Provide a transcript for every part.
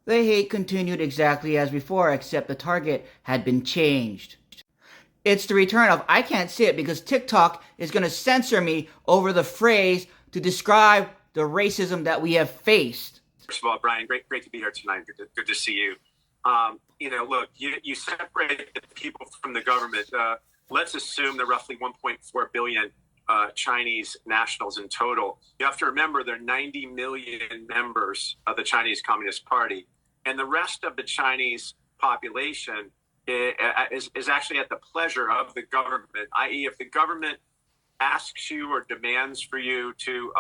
The hate continued exactly as before, except the target had been changed. It's the return of I can't say it because TikTok is going to censor me over the phrase to describe the racism that we have faced. First of all, Brian, great to be here tonight. Good to see you. Look, you separate the people from the government. Let's assume there are roughly 1.4 billion Chinese nationals in total. You have to remember there are 90 million members of the Chinese Communist Party, and the rest of the Chinese population is actually at the pleasure of the government, i.e. if the government asks you or demands for you to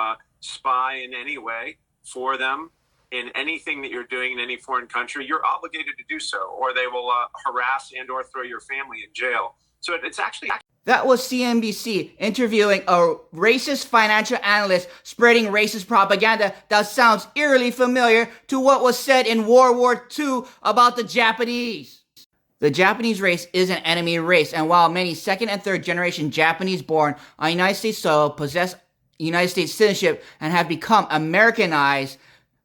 spy in any way for them in anything that you're doing in any foreign country, you're obligated to do so, or they will harass and or throw your family in jail. So it's actually... That was CNBC interviewing a racist financial analyst spreading racist propaganda that sounds eerily familiar to what was said in World War II about the Japanese. The Japanese race is an enemy race, and while many second and third generation Japanese born on United States soil possess United States citizenship and have become Americanized,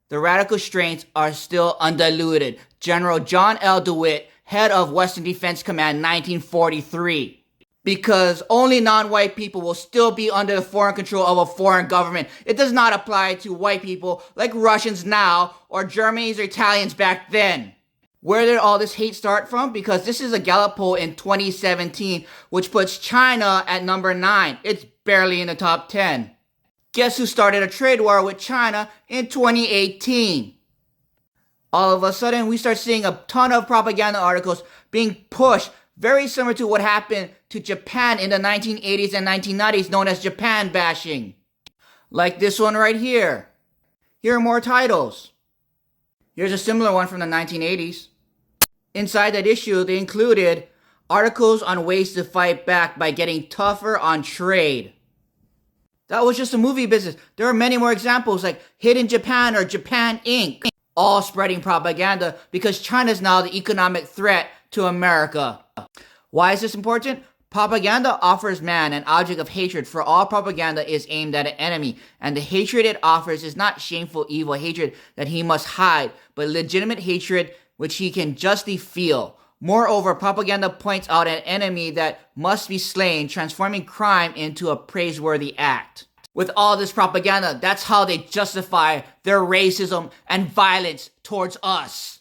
the radical strains are still undiluted. General John L. DeWitt, head of Western Defense Command, 1943. Because only non-white people will still be under the foreign control of a foreign government. It does not apply to white people like Russians now or Germans or Italians back then. Where did all this hate start from? Because this is a Gallup poll in 2017, which puts China at number 9. It's barely in the top 10. Guess who started a trade war with China in 2018? All of a sudden, we start seeing a ton of propaganda articles being pushed, very similar to what happened to Japan in the 1980s and 1990s, known as Japan bashing. Like this one right here. Here are more titles. Here's a similar one from the 1980s. Inside that issue, they included articles on ways to fight back by getting tougher on trade. That was just a movie business. There are many more examples like Hidden Japan or Japan Inc. All spreading propaganda because China is now the economic threat to America. Why is this important? Propaganda offers man an object of hatred, for all propaganda is aimed at an enemy, and the hatred it offers is not shameful, evil hatred that he must hide, but legitimate hatred which he can justly feel. Moreover, propaganda points out an enemy that must be slain, transforming crime into a praiseworthy act. With all this propaganda, that's how they justify their racism and violence towards us.